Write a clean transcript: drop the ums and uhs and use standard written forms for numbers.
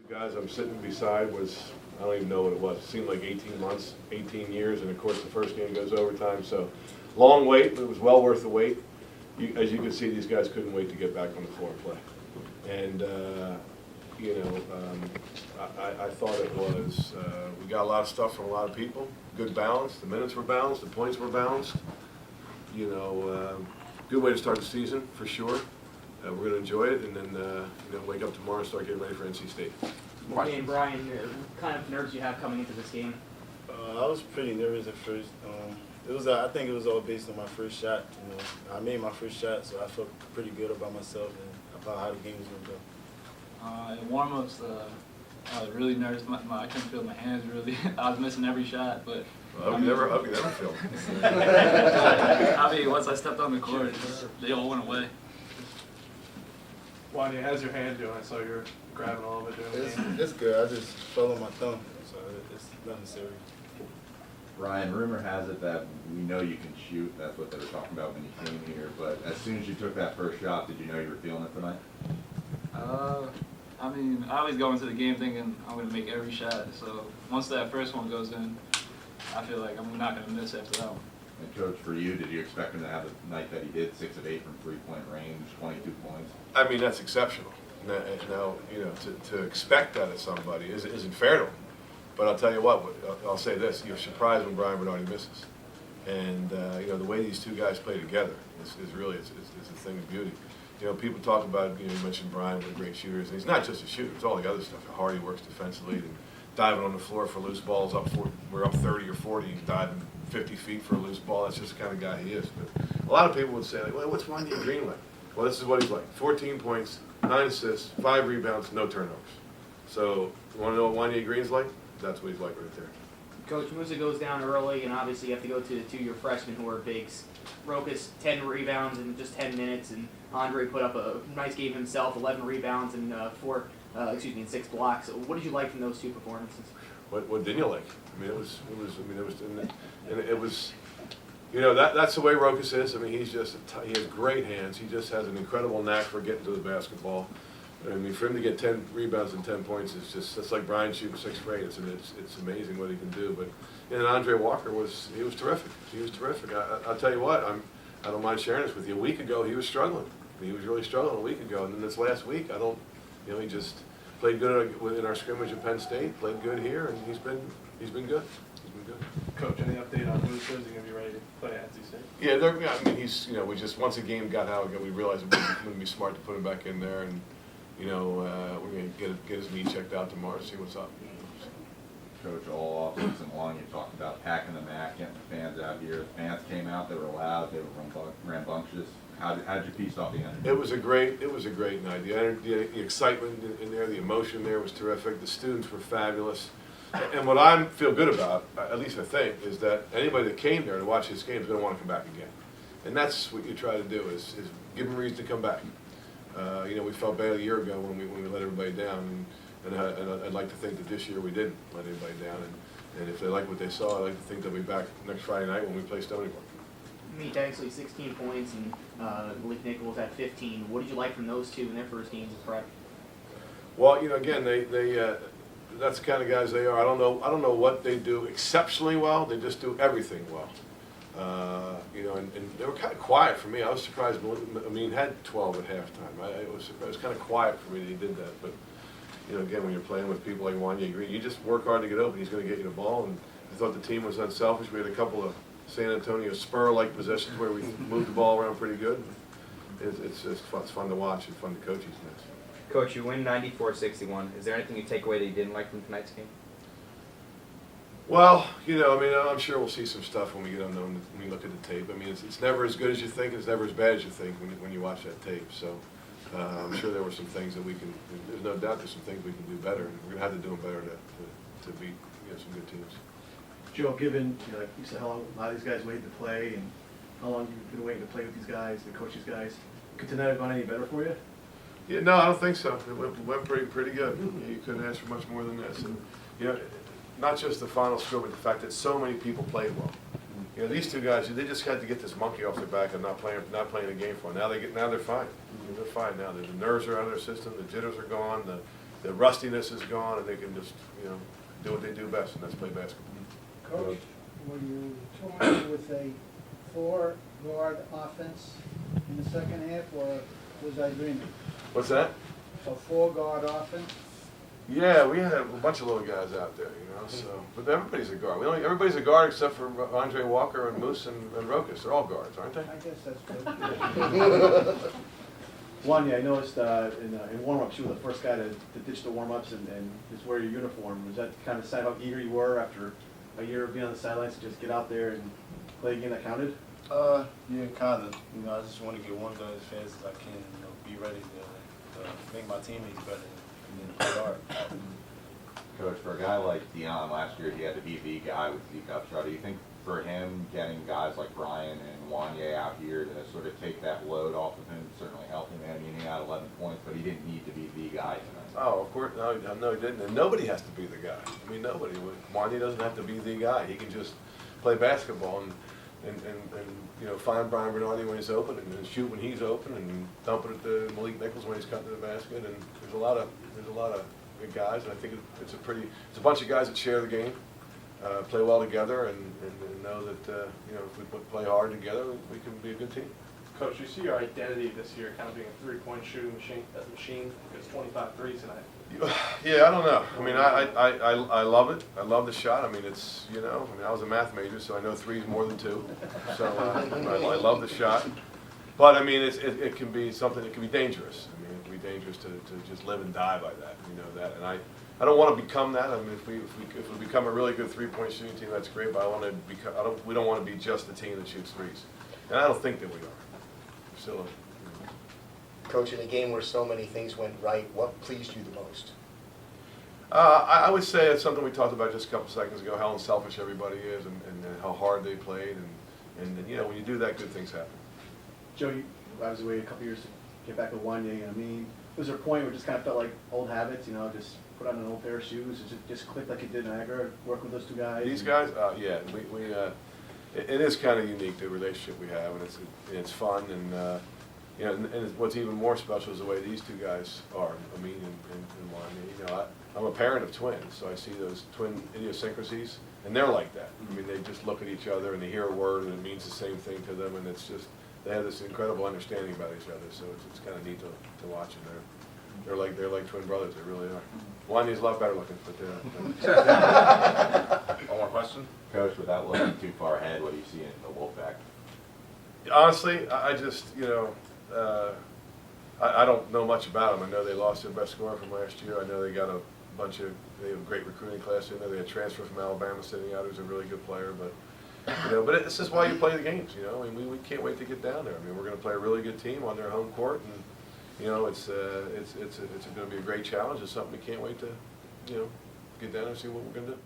Guys I'm sitting beside was, I don't even know what it was. It seemed like 18 months, 18 years, and of course the first game goes overtime. So long wait, but it was well worth the wait. As you can see, these guys couldn't wait to get back on the floor and play. And I thought it was, we got a lot of stuff from a lot of people. Good balance. The minutes were balanced. The points were balanced. Good way to start the season for sure. We're going to enjoy it, and then wake up tomorrow and start getting ready for NC State. Hey, and Brian, what kind of nerves you have coming into this game? I was pretty nervous at first. I think it was all based on my first shot. I made my first shot, so I felt pretty good about myself and about how the game was going to go. In warm-ups, I was really nervous. I couldn't feel my hands really. I was missing every shot, but. I hope you never feel. I mean, once I stepped on the court, they all went away. Juan'ya, how's your hand doing? I saw you were grabbing all of it during the game. It's good. I just fell on my thumb, so it's nothing serious. Ryan, rumor has it that we know you can shoot. That's what they were talking about when you came here. But as soon as you took that first shot, did you know you were feeling it tonight? I mean, I always go into the game thinking I'm going to make every shot. So once that first one goes in, I feel like I'm not going to miss after that one. And Coach, for you, did you expect him to have the night that he did, 6 of 8 from three-point range, 22 points? I mean, that's exceptional. Now, to expect that of somebody isn't fair to him. But I'll tell you what, I'll say this: you're surprised when Brian Bernardi misses, and the way these two guys play together is really it's a thing of beauty. People talk about, you mentioned Brian, what great shooters, and he's not just a shooter; it's all the other stuff. How hard he works defensively, and diving on the floor for loose balls. We're up 30 or 40, and diving 50 feet for a loose ball. That's just the kind of guy he is. But a lot of people would say, well, what's Juan'ya Green like? Well, this is what he's like: 14 points, 9 assists, 5 rebounds, no turnovers. So, you want to know what Juan'ya Green's like? That's what he's like right there. Coach, Musa goes down early, and obviously you have to go to your freshmen who are bigs. Rokas, 10 rebounds in just 10 minutes, and Andre put up a nice game himself, 11 rebounds and 6 blocks. What did you like from those two performances? What didn't you like? I mean, that's the way Rokas is. I mean, he has great hands. He just has an incredible knack for getting to the basketball. I mean, for him to get 10 rebounds and 10 points is that's like Brian shooting 6 for 8. It's amazing what he can do. But and Andre Walker was terrific. He was terrific. I'll tell you what, I don't mind sharing this with you. A week ago, he was struggling. He was really struggling a week ago, and then this last week, he just played good in our scrimmage at Penn State. Played good here, and he's been good. He's been good. Coach, any update on Musa? Is he going to be ready to play at NC State? Yeah, I mean, we just once a game got out, we realized it wouldn't be smart to put him back in there, and we're going to get his knee checked out tomorrow, see what's up. Coach, all offseason long, you talked about packing the MAC, getting the fans out here. The fans came out, they were loud, they were rambunctious. How did you piece off the energy? It was a great night. The energy, the excitement in there, the emotion there was terrific. The students were fabulous. And what I feel good about, at least I think, is that anybody that came there to watch this game is going to want to come back again. And that's what you try to do is give them a reason to come back. We felt bad a year ago when we let everybody down, and I'd like to think that this year we didn't let anybody down. And if they like what they saw, I'd like to think they'll be back next Friday night when we play Stony Brook. Meet actually 16 points, and Malik Nichols had 15. What did you like from those two in their first games as prep? Well, again, they that's the kind of guys they are. I don't know what they do exceptionally well. They just do everything well. And they were kind of quiet for me. I was surprised. Amin had 12 at halftime. It was kind of quiet for me that he did that. But again, when you're playing with people like Juan'ya Green, you just work hard to get open. He's going to get you the ball. And I thought the team was unselfish. We had a couple of San Antonio Spur-like possessions where we moved the ball around pretty good. It's fun to watch and fun to coach these guys. Coach, you win 94-61. Is there anything you take away that you didn't like from tonight's game? Well, I'm sure we'll see some stuff when we get on when we look at the tape. I mean, it's never as good as you think. It's never as bad as you think when you watch that tape. So I'm sure there were some things that we can. There's no doubt there's some things we can do better, and we're gonna have to do them better to beat some good teams. Joe, given you said how long a lot of these guys waited to play, and how long you've been waiting to play with these guys, and coach these guys, could tonight have gone any better for you? Yeah, no, I don't think so. It went pretty good. You couldn't ask for much more than this, and not just the final score, but the fact that so many people played well. These two guys, they just had to get this monkey off their back of not playing the game for them. Now they're fine. They're fine now. The nerves are out of their system. The jitters are gone. the rustiness is gone, and they can just, you know, do what they do best, and that's play basketball. Coach, were you toying with a four-guard offense in the second half, or was I dreaming? What's that? A four-guard offense? Yeah, we had a bunch of little guys out there, you know. So, but everybody's a guard. Everybody's a guard except for Andre Walker and Moose and Rokas. They're all guards, aren't they? I guess that's good. Juan'ya, I noticed in warm-ups you were the first guy to ditch the warm-ups and just wear your uniform. Was that kind of a sign how eager you were after a year of being on the sidelines to just get out there and play a game that counted? Yeah, kind of. You know, I just want to get warmed up as fast as I can. You know, be ready to make my teammates better and play hard. Coach, for a guy like Dion last year, he had to be the guy with the Hofstra. Do you think for him, getting guys like Brian and Juan'ya out here to sort of take that load off of him certainly helped him? I mean, he had 11 points, but he didn't need to be the guy tonight. Oh, of course, no, he didn't. And nobody has to be the guy. I mean, nobody. Juan'ya doesn't have to be the guy. He can just play basketball and you know, find Brian Bernardi when he's open and shoot when he's open and dump it at the Malik Nichols when he's cutting to the basket. And there's a lot of good guys, and I think it's a bunch of guys that share the game, play well together, and know that you know, if we play hard together, we can be a good team. Coach, you see your identity this year kind of being a three-point shooting machine. It's 25 threes tonight. Yeah, I don't know. I mean, I love it. I love the shot. I mean, it's, you know, I mean, I was a math major, so I know three's more than two. So I love the shot. But I mean, it can be something. It can be dangerous. I mean, it can be dangerous to just live and die by that. You know that, and I don't want to become that. I mean, if we become a really good three-point shooting team, that's great. But I want to become. We don't want to be just a team that shoots threes, and I don't think that we are. Still. Coach, in a game where so many things went right, what pleased you the most? I would say it's something we talked about just a couple seconds ago, how unselfish everybody is and how hard they played. And you know, when you do that, good things happen. Joe, you obviously waited a couple years to get back with Juan'ya. I mean, was there a point where it just kind of felt like old habits, you know, just put on an old pair of shoes, just click like it did in Niagara, work with those two guys? These guys, yeah, it is kind of unique, the relationship we have, and it's fun, and you know, and what's even more special is the way these two guys are, Amin and Juan'ya. You know, I'm a parent of twins, so I see those twin idiosyncrasies, and they're like that. I mean, they just look at each other and they hear a word and it means the same thing to them, and it's just, they have this incredible understanding about each other, so it's kind of neat to watch them. They're like twin brothers, they really are. Juan'ya's a lot better looking, but One more question? Coach, without looking too far ahead, what do you see in the Wolfpack? honestly, I just, you know, I don't know much about them. I know they lost their best scorer from last year. I know they got they have a great recruiting class in there. They had a transfer from Alabama sitting out who's a really good player, but you know, but it's just why you play the games, you know. I mean, we can't wait to get down there. I mean, we're going to play a really good team on their home court, and you know, it's going to be a great challenge. It's something we can't wait to, you know, get down there and see what we're going to do.